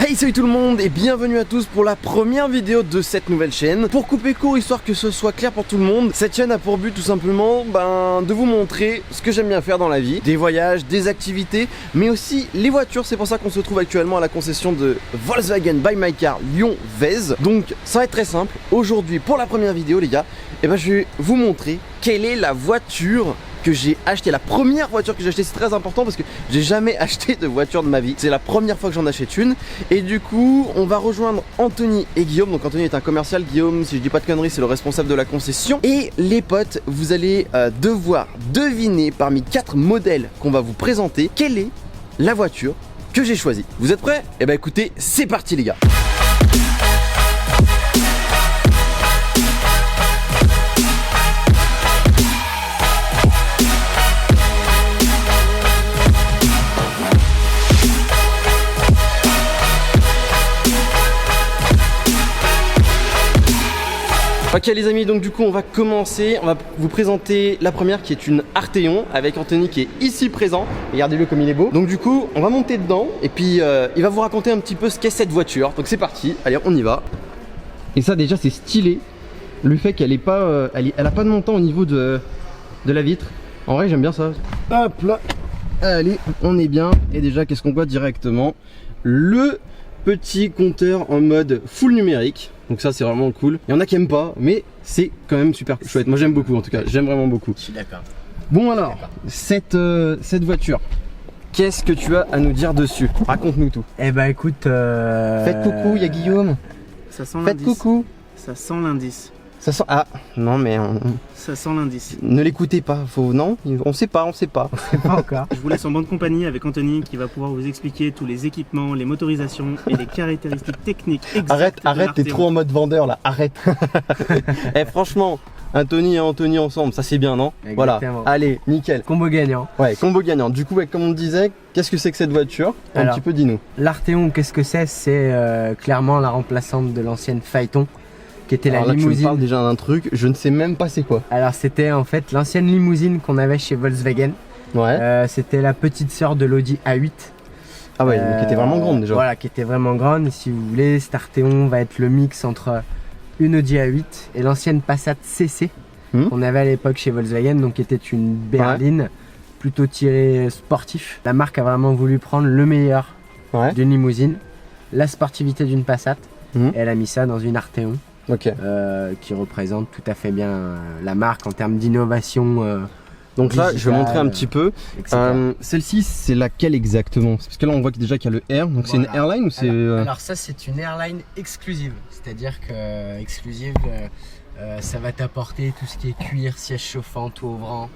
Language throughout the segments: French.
Hey, salut tout le monde et bienvenue à tous pour la première vidéo de cette nouvelle chaîne. Pour couper court, histoire que ce soit clair pour tout le monde, cette chaîne a pour but tout simplement de vous montrer ce que j'aime bien faire dans la vie. Des voyages, des activités, mais aussi les voitures. C'est pour ça qu'on se trouve actuellement à la concession de Volkswagen by My Car Lyon-Vèze. Donc ça va être très simple. Aujourd'hui, pour la première vidéo les gars, je vais vous montrer quelle est la voiture que j'ai acheté, la première voiture que j'ai achetée. C'est très important parce que j'ai jamais acheté de voiture de ma vie. C'est la première fois que j'en achète une. Et du coup, on va rejoindre Anthony et Guillaume. Donc Anthony est un commercial, Guillaume, si je dis pas de conneries, c'est le responsable de la concession. Et les potes, vous allez devoir deviner parmi 4 modèles qu'on va vous présenter quelle est la voiture que j'ai choisie. Vous êtes prêts? Eh ben écoutez, c'est parti les gars. Ok les amis, donc du coup on va commencer, on va vous présenter la première qui est une Arteon avec Anthony qui est ici présent. Regardez-le comme il est beau. Donc du coup on va monter dedans et puis il va vous raconter un petit peu ce qu'est cette voiture. Donc c'est parti, allez on y va. Et ça déjà c'est stylé, le fait qu'elle ait pas, elle a pas de montant au niveau de la vitre. En vrai j'aime bien ça. Hop là, allez on est bien. Et déjà qu'est-ce qu'on voit directement? Le petit compteur en mode full numérique. Donc ça c'est vraiment cool. Il y en a qui aiment pas, mais c'est quand même super chouette. Moi j'aime beaucoup en tout cas, j'aime vraiment beaucoup. Je suis d'accord. Bon alors, cette voiture, qu'est-ce que tu as à nous dire dessus? Raconte-nous tout. Eh bah écoute, Faites coucou, il y a Guillaume. Ça sent Faites l'indice. coucou. Ça sent l'indice. Ça sent... Ah, non mais... Ça sent l'indice. Ne l'écoutez pas, faut... Non, on sait pas, on sait pas. pas encore. Je vous laisse en bonne compagnie avec Anthony qui va pouvoir vous expliquer tous les équipements, les motorisations et les caractéristiques techniques exactes. Arrête, t'es de trop en mode vendeur là, arrête. Eh franchement, Anthony et Anthony ensemble, ça c'est bien non? Voilà, allez, nickel. Combo gagnant. Ouais, combo gagnant. Du coup, comme on disait, qu'est-ce que c'est que cette voiture? Un Alors, petit peu, dis-nous. L'Arteon, qu'est-ce que c'est? C'est clairement la remplaçante de l'ancienne Phaeton, qui était Alors la là, tu me limousine. parles déjà d'un truc, je ne sais même pas c'est quoi. Alors c'était en fait l'ancienne limousine qu'on avait chez Volkswagen. Ouais. C'était la petite sœur de l'Audi A8. Ah ouais, donc qui était vraiment grande déjà. Voilà, qui était vraiment grande. Et si vous voulez, cette Arteon va être le mix entre une Audi A8 et l'ancienne Passat CC qu'on avait à l'époque chez Volkswagen, donc qui était une berline plutôt tirée sportif. La marque a vraiment voulu prendre le meilleur d'une limousine, la sportivité d'une Passat, et elle a mis ça dans une Arteon. Qui représente tout à fait bien la marque en termes d'innovation. Donc là, je vais montrer un petit peu. Celle-ci, c'est laquelle exactement? Parce que là, on voit déjà qu'il y a le R. Donc c'est une Airline ou c'est... Alors ça, c'est une Airline exclusive. C'est-à-dire que exclusive, ça va t'apporter tout ce qui est cuir, siège chauffant, tout ouvrant,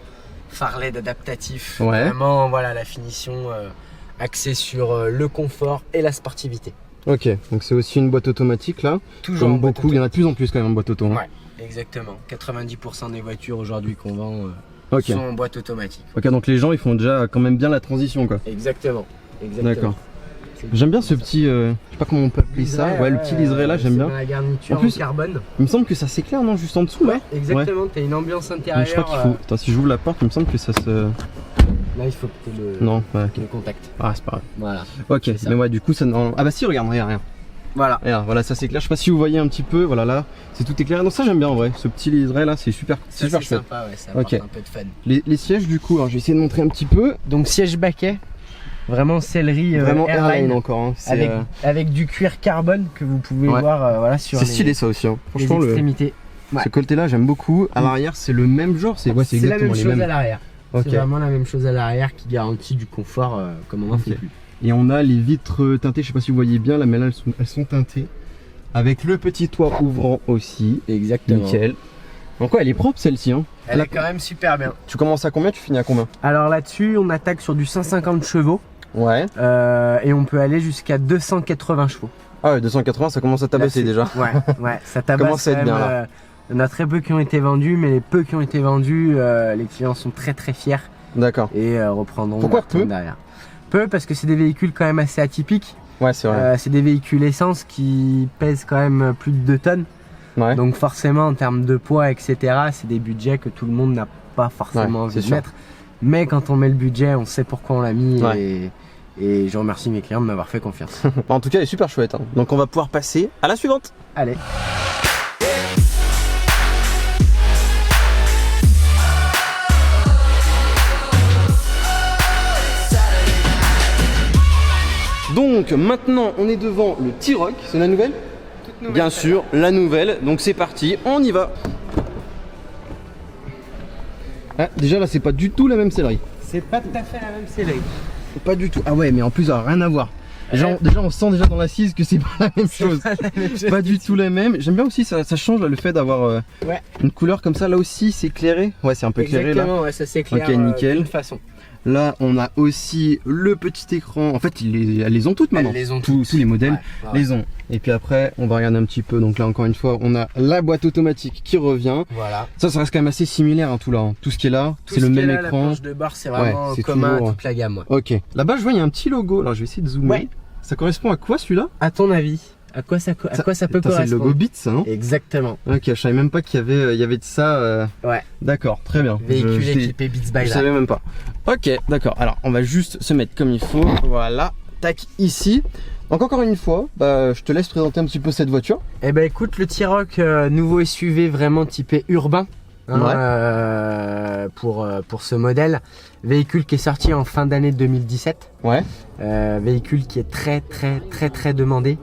phare LED adaptatif. Vraiment, voilà, la finition axée sur le confort et la sportivité. Ok, donc c'est aussi une boîte automatique là. Toujours comme beaucoup, il y en a de plus en plus quand même en boîte auto. Ouais, exactement. 90% des voitures aujourd'hui qu'on vend sont en boîte automatique. Ok, donc les gens ils font déjà quand même bien la transition quoi. Exactement. D'accord. J'aime bien ce petit, je sais pas comment on peut appeler ça. Ouais, le petit liseré là, j'aime bien. La garniture en plus, en carbone. Il me semble que ça s'éclaire non, juste en dessous là. Exactement. T'as une ambiance intérieure. Mais je crois qu'il faut. Attends, si j'ouvre la porte, il me semble que ça se. Là, il faut que tu aies le contact. Ah, c'est pas grave. Voilà. Ok, mais ouais, du coup, ça. Ah bah si, regarde, rien. Voilà. Regarde, voilà, ça s'éclaire. Je sais pas si vous voyez un petit peu. Voilà, là, c'est tout éclairé. Donc ça, j'aime bien en vrai. Ce petit liseré là, c'est super, super chouette. Sympa, ouais, ça apporte un peu de fun. Les sièges, du coup, alors, je vais essayer de montrer un petit peu. Donc siège baquet. Vraiment sellerie vraiment Airline encore. Hein. Avec du cuir carbone que vous pouvez voir voilà, sur les. C'est stylé ça aussi. Hein. Franchement, les extrémités. Ce côté là, j'aime beaucoup. À l'arrière, c'est le même genre. C'est exactement la même chose à l'arrière. C'est vraiment la même chose à l'arrière qui garantit du confort comme on en fait plus. Et on a les vitres teintées, je sais pas si vous voyez bien là, mais là elles sont teintées. Avec le petit toit ouvrant aussi. Exactement. Nickel. Donc ouais, elle est propre celle-ci. Hein. Elle est quand même super bien. Tu commences à combien? Tu finis à combien? Alors là-dessus, on attaque sur du 150 chevaux. Ouais. Et on peut aller jusqu'à 280 chevaux. Ah ouais, 280, ça commence à tabasser déjà. Ouais, ça tabasse. Commence à être bien là. Il y en a très peu qui ont été vendus, mais les peu qui ont été vendus, les clients sont très fiers. D'accord. Et reprendront. Pourquoi peu derrière. Peu parce que c'est des véhicules quand même assez atypiques. Ouais, c'est vrai. C'est des véhicules essence qui pèsent quand même plus de 2 tonnes. Donc forcément en termes de poids, etc., c'est des budgets que tout le monde n'a pas forcément envie de mettre. Mais quand on met le budget, on sait pourquoi on l'a mis Et je remercie mes clients de m'avoir fait confiance. En tout cas, elle est super chouette. Hein. Donc on va pouvoir passer à la suivante. Allez. Donc maintenant, on est devant le T-Roc. C'est la nouvelle? Bien sûr, la nouvelle. Donc c'est parti, on y va. Ah, déjà là, c'est pas du tout la même sellerie. C'est pas tout à fait la même sellerie. Pas du tout. Ah ouais, mais en plus, ça n'a rien à voir. Déjà, on sent déjà dans l'assise que c'est pas la même chose. Pas du tout la même. J'aime bien aussi, ça change là, le fait d'avoir une couleur comme ça. Là aussi, c'est éclairé. Ouais, c'est un peu éclairé là. Exactement, ouais, ça s'éclaire. Ok, nickel. D'une façon. Là, on a aussi le petit écran. En fait, elles les ont toutes maintenant. Elles les ont toutes. Tous les modèles ouais. les ont. Et puis après, on va regarder un petit peu. Donc là, encore une fois, on a la boîte automatique qui revient. Voilà. Ça reste quand même assez similaire, hein, tout là. Tout ce qui est là, c'est le même écran. La planche de bord, c'est vraiment c'est commun toujours... à toute la gamme. Ouais. Ok. Là-bas, je vois, il y a un petit logo. Alors, je vais essayer de zoomer. Ouais. Ça correspond à quoi celui-là? À ton avis, à quoi ça peut correspondre? C'est le logo Beats, ça, non? Exactement. Ok, je savais même pas qu'il y avait de ça. Ouais. D'accord, très bien. Véhicule équipé Beats by Je savais même pas. Ok, d'accord. Alors, on va juste se mettre comme il faut. Voilà. Tac, ici. Donc encore une fois, je te laisse présenter un petit peu cette voiture. Eh ben écoute, le T-Roc nouveau SUV vraiment typé urbain. Hein, pour ce modèle, véhicule qui est sorti en fin d'année 2017. Ouais. Véhicule qui est très demandé.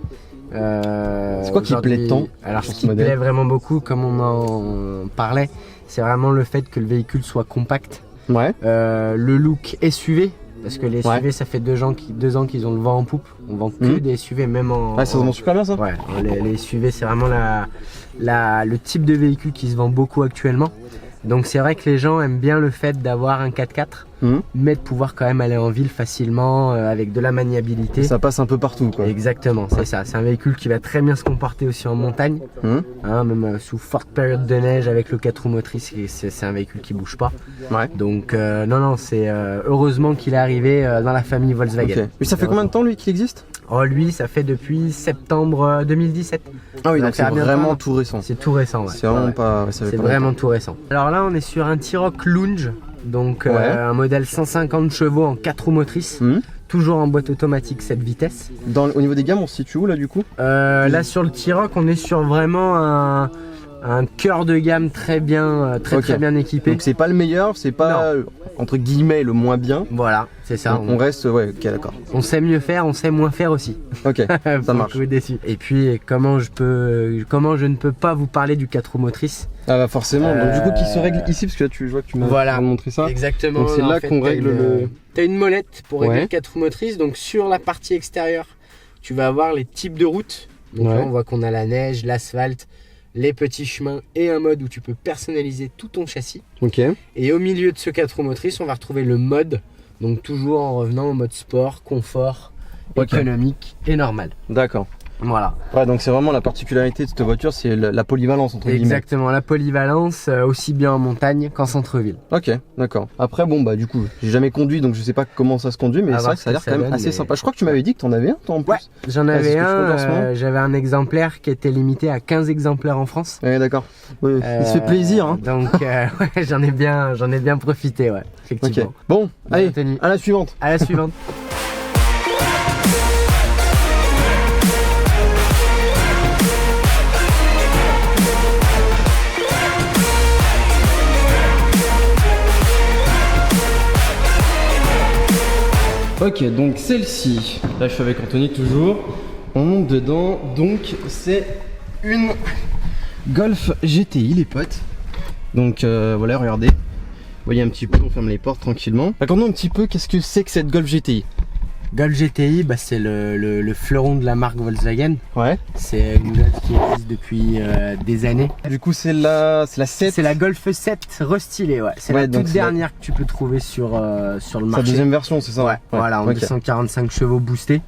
C'est quoi qui plaît tant? Alors ce qui plaît vraiment beaucoup, comme on en parlait, c'est vraiment le fait que le véhicule soit compact. Ouais. Le look SUV. Parce que les SUV, ça fait 2 ans qu'ils ont le vent en poupe. On vend que des SUV, même en... Ouais, ça se vend super bien ça. Ouais, les SUV, c'est vraiment le type de véhicule qui se vend beaucoup actuellement. Donc c'est vrai que les gens aiment bien le fait d'avoir un 4x4, mais de pouvoir quand même aller en ville facilement avec de la maniabilité. Et ça passe un peu partout quoi. Exactement, c'est ça. C'est un véhicule qui va très bien se comporter aussi en montagne, hein, même sous forte période de neige avec le 4 roues motrices. C'est un véhicule qui bouge pas. Ouais. Donc non, c'est heureusement qu'il est arrivé dans la famille Volkswagen. Okay. Mais ça fait combien de temps lui qu'il existe? Oh, lui, ça fait depuis septembre 2017. Ah oui, donc c'est vraiment tout récent. C'est tout récent, ouais. C'est vraiment pas... C'est vraiment tout récent. Alors là, on est sur un T-Roc Lounge, donc un modèle 150 chevaux en 4 roues motrices. Toujours en boîte automatique 7 vitesses. Au niveau des gammes, on se situe où là du coup? Là sur le T-Roc, on est sur vraiment un cœur de gamme très bien équipé. Donc c'est pas le meilleur, c'est pas entre guillemets le moins bien. Voilà, c'est ça. On reste, ouais, ok, d'accord. On sait mieux faire, on sait moins faire aussi. Ok, ça marche. Déçu. Et puis comment je ne peux pas vous parler du 4 roues motrices? Ah bah forcément. Donc du coup qui se règle ici parce que là je vois que tu m'as montré ça. Exactement. Donc c'est là qu'on règle le. T'as une molette pour régler le 4 roues motrices. Donc sur la partie extérieure, tu vas avoir les types de routes. Donc là on voit qu'on a la neige, l'asphalte, les petits chemins et un mode où tu peux personnaliser tout ton châssis. Ok. Et au milieu de ce 4 roues motrices, on va retrouver le mode. Donc toujours en revenant au mode sport, confort, économique et normal. D'accord. Voilà. Ouais, donc c'est vraiment la particularité de cette voiture, c'est la polyvalence entre guillemets. Exactement, la polyvalence aussi bien en montagne qu'en centre-ville. Ok, d'accord. Après bon bah du coup, j'ai jamais conduit donc je sais pas comment ça se conduit, mais c'est vrai que ça a l'air quand même assez sympa. Je crois que tu m'avais dit que t'en avais un toi en plus. Ouais, j'en avais un, j'avais un exemplaire qui était limité à 15 exemplaires en France. Ouais, d'accord. Ouais, il se fait plaisir hein. Donc ouais, j'en ai bien profité, ouais, effectivement. Okay. Bon, allez, à la suivante. À la suivante. Ok, donc celle-ci, là je suis avec Anthony toujours, on monte dedans, donc c'est une Golf GTI les potes. Donc voilà, regardez, vous voyez un petit peu, on ferme les portes tranquillement. Raconte-nous un petit peu, qu'est-ce que c'est que cette Golf GTI? Golf GTI, bah, c'est le fleuron de la marque Volkswagen. Ouais. C'est une Golf qui existe depuis des années. Du coup, c'est la 7. C'est la Golf 7 restylée, ouais. C'est la toute dernière que tu peux trouver sur le marché. C'est la deuxième version, c'est ça? Ouais. Voilà, en 245 chevaux boostés.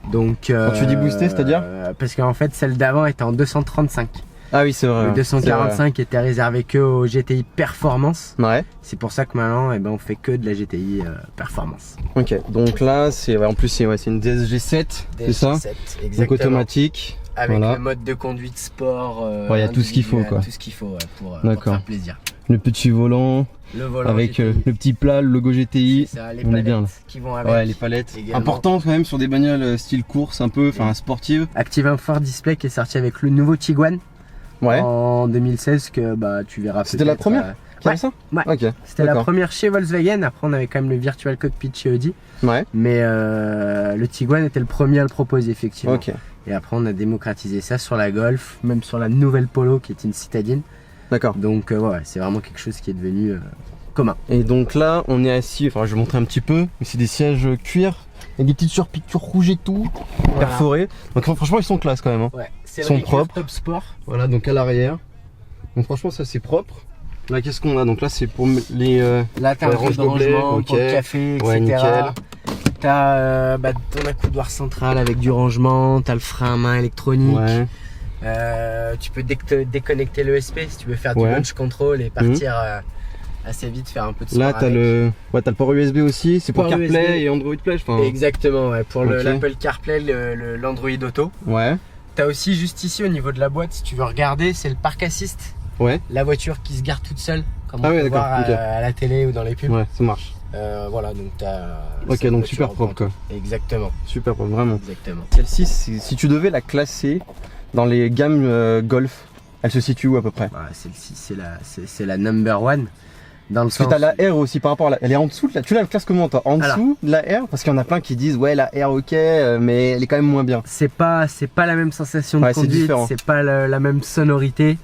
Donc, quand tu dis boosté, c'est-à-dire? Parce qu'en fait, celle d'avant était en 235. Ah oui, c'est vrai. Le 245 était réservé que au GTI Performance. Ouais. C'est pour ça que maintenant, on fait que de la GTI Performance. Ok, donc là, en plus, c'est une DSG 7, c'est ça? Exactement. Donc automatique. Avec le mode de conduite sport. Il y a tout ce qu'il faut, quoi. Tout ce qu'il faut pour faire plaisir. Le petit volant. Le volant Avec GTI. le petit plat, le logo GTI. C'est ça, les on est bien là. palettes qui vont avec. Ouais, les palettes. Également. Important quand même sur des bagnoles style course, un peu, enfin sportive. Active Info Display qui est sorti avec le nouveau Tiguan Ouais. en 2016 que bah tu verras. C'était la peut-être, première qui avait ouais. ça. Ouais. Ok. C'était la D'accord. première chez Volkswagen. Après, on avait quand même le Virtual Cockpit chez Audi. Ouais. Mais le Tiguan était le premier à le proposer, effectivement. Ok. Et après, on a démocratisé ça sur la Golf, même sur la nouvelle Polo qui est une citadine. D'accord. Donc, ouais, c'est vraiment quelque chose qui est devenu commun. Et donc là, on est assis. Enfin, je vais montrer un petit peu. Mais c'est des sièges cuir avec des petites surpiqûres rouges et tout, Voilà. perforés. Donc franchement, ils sont classe quand même. Hein. Ouais, c'est Ils sont le Recurve propres. Top Sport. Voilà, donc à l'arrière. Donc franchement, ça c'est propre. Là, qu'est-ce qu'on a? Donc là, c'est pour les. Là, t'as Ouais, un truc de range-gobelet, rangement ok. pour le café, etc. Ouais, nickel. T'as ton accoudoir central avec du rangement, t'as le frein à main électronique. Ouais. Tu peux déconnecter l'ESP si tu veux faire du Ouais. launch control et partir assez vite, faire un peu de Là, sport t'as avec. le port USB aussi. C'est pour Port USB. CarPlay et Android Play, enfin. Exactement, ouais. Pour Ok. l'Apple CarPlay, l'Android Auto. Ouais. T'as aussi juste ici au niveau de la boîte, si tu veux regarder, c'est le Park Assist. Ouais. La voiture qui se garde toute seule, comme Ah on ouais, peut d'accord, voir ok. à la télé ou dans les pubs. Ouais, ça marche. Voilà, donc t'as. Ok, cette donc voiture super en propre quoi. pointe. Exactement, Super propre, vraiment. exactement. Celle-ci, si tu devais la classer dans les gammes Golf, elle se situe où à peu près? Voilà, celle-ci, c'est la number one. Dans le Parce que sens. t'as la R aussi par rapport à la. Elle est en dessous de la. Tu la classes comment toi? En dessous de la R? Parce qu'il y en a plein qui disent ouais la R ok mais elle est quand même moins bien. C'est pas la même sensation de Ouais, c'est conduite, différent. c'est pas la même sonorité.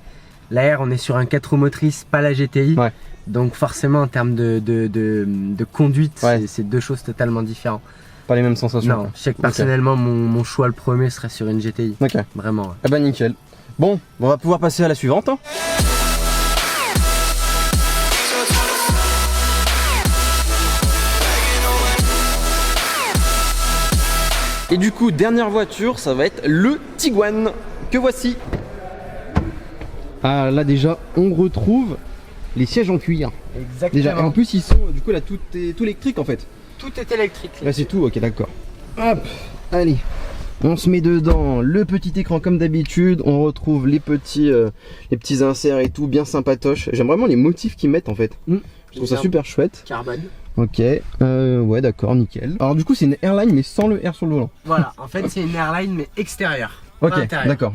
La R, on est sur un 4 roues motrices, pas la GTI. Ouais. Donc forcément en termes de conduite, Ouais. c'est deux choses totalement différentes. Pas les mêmes sensations. Non, quoi. je sais que personnellement mon choix le premier serait sur une GTI. Ok. Vraiment. Ouais. Ah bah nickel. Bon, on va pouvoir passer à la suivante. Hein. Et du coup, dernière voiture, ça va être le Tiguan que voici. Ah là déjà, on retrouve les sièges en cuir. Exactement. Déjà, et en plus ils sont du coup là tout électrique en fait. Tout est électrique. Là c'est tout, ok d'accord. Hop, allez. On se met dedans le petit écran comme d'habitude, on retrouve les petits inserts et tout, bien sympatoche. J'aime vraiment les motifs qu'ils mettent en fait. Je trouve ça super chouette. Carbone. Ok, ouais d'accord, nickel. Alors du coup c'est une Airline mais sans le R sur le volant. Voilà, en fait c'est une Airline mais extérieure. Ok, pas intérieure. d'accord.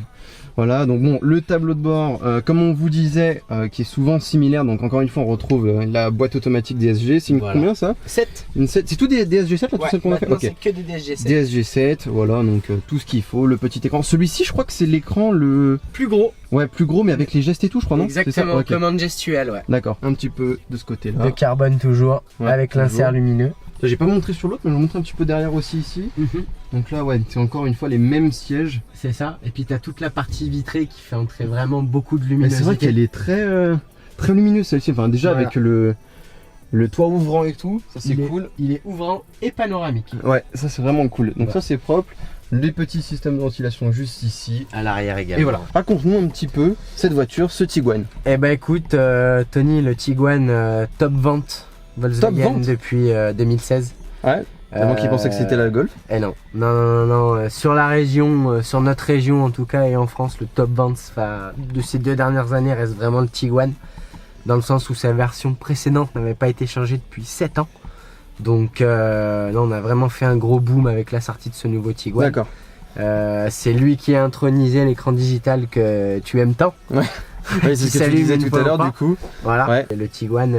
Voilà, donc bon, le tableau de bord, comme on vous disait, qui est souvent similaire, donc encore une fois on retrouve la boîte automatique DSG, c'est une Voilà. combien ça? 7. Une 7, c'est tout des DSG7 là, tout Ouais, celle qu'on a fait? maintenant, Ok. c'est que des DSG7. DSG7, voilà, donc tout ce qu'il faut, le petit écran. Celui-ci, je crois que c'est l'écran le Plus gros. ouais plus gros, mais avec les gestes et tout, je crois, non? C'est ça. Exactement, Ok. commande gestuelle, ouais. D'accord, un petit peu de ce côté-là. De carbone toujours, Ouais, avec l'insert toujours. lumineux. Là, j'ai pas montré sur l'autre, mais je vais montrer un petit peu derrière aussi ici. Donc là, ouais, c'est encore une fois les mêmes sièges. C'est ça. Et puis t'as toute la partie vitrée qui fait entrer vraiment beaucoup de Mais luminosité. c'est vrai qu'elle est très lumineuse celle-ci. Enfin, déjà Voilà. avec le toit ouvrant et tout, ça c'est Il est- cool. Il est ouvrant et panoramique. Ouais, ça c'est vraiment cool. Donc Ouais. ça c'est propre. Les petits systèmes de ventilation juste ici. À l'arrière également. Et voilà. Raconte-nous un petit peu cette voiture, ce Tiguan. Eh ben écoute, Tony, le Tiguan top vente Volkswagen vente depuis 2016. Ouais. Avant qu'il pensait que c'était la Golf. Eh non, non. Sur la région, sur notre région en tout cas et en France, le top vente de ces 2 dernières années reste vraiment le Tiguan. Dans le sens où sa version précédente n'avait pas été changée depuis 7 ans. Donc là on a vraiment fait un gros boom avec la sortie de ce nouveau Tiguan. D'accord. C'est lui qui a intronisé l'écran digital que tu aimes tant. Ouais, c'est ce que tu s'allume disais une tout fois à ou l'heure pas. du coup. Voilà. Ouais. Le Tiguan,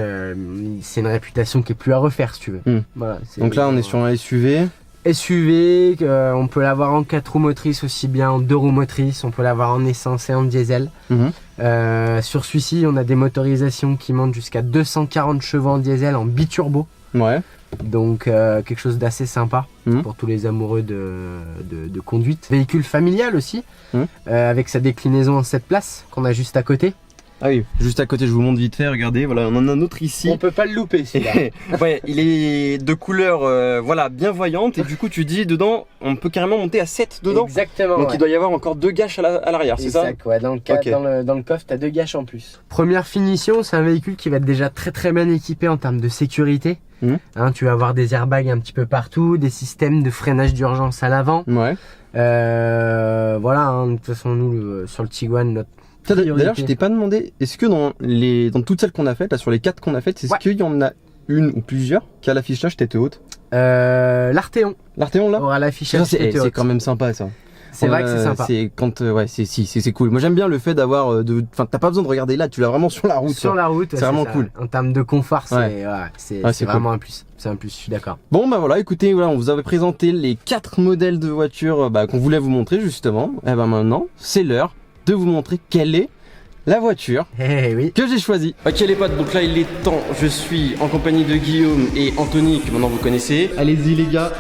c'est une réputation qui est plus à refaire si tu veux. Voilà, Donc là on est sur un SUV. SUV, on peut l'avoir en 4 roues motrices aussi bien en 2 roues motrices, on peut l'avoir en essence et en diesel. Sur celui-ci, on a des motorisations qui montent jusqu'à 240 chevaux en diesel en biturbo. Ouais. Donc quelque chose d'assez sympa pour tous les amoureux de conduite. Véhicule familial aussi, avec sa déclinaison en 7 places qu'on a juste à côté. Ah oui, juste à côté, je vous montre vite fait, regardez, voilà, on en a un autre ici. On peut pas le louper celui-là. Ouais, il est de couleur voilà, bien voyante et du coup tu dis dedans, on peut carrément monter à 7 dedans. Exactement. Donc ouais. il doit y avoir encore 2 gâches à l'arrière, c'est ça? Exact, ouais, dans le, Ok. dans le coffre, tu as 2 gâches en plus. Première finition, c'est un véhicule qui va être déjà très bien équipé en termes de sécurité. Hein, tu vas avoir des airbags un petit peu partout, des systèmes de freinage d'urgence à l'avant. Ouais. Voilà, hein, de toute façon, nous, sur le Tiguan, notre D'ailleurs, priorité. je t'ai pas demandé, est-ce que dans toutes celles qu'on a faites, là, sur les 4 qu'on a faites, est-ce Ouais. qu'il y en a une ou plusieurs qui a l'affichage tête haute? L'Arteon L'Artéon là? aura Ça, l'affichage tête c'est haute. quand même sympa ça. C'est vrai que c'est sympa. C'est quand ouais, c'est cool. Moi j'aime bien le fait d'avoir enfin t'as pas besoin de regarder là, tu l'as vraiment sur la route. Sur quoi. la route, C'est vraiment ça. cool. En termes de confort, c'est Ouais. c'est cool. vraiment un plus. C'est un plus, je suis d'accord. Bon bah voilà, écoutez, voilà, on vous avait présenté les 4 modèles de voitures qu'on voulait vous montrer justement. Et ben maintenant, c'est l'heure de vous montrer quelle est la voiture Eh oui. que j'ai choisie. Ok les potes, donc là il est temps, je suis en compagnie de Guillaume et Anthony que maintenant vous connaissez. Allez-y les gars,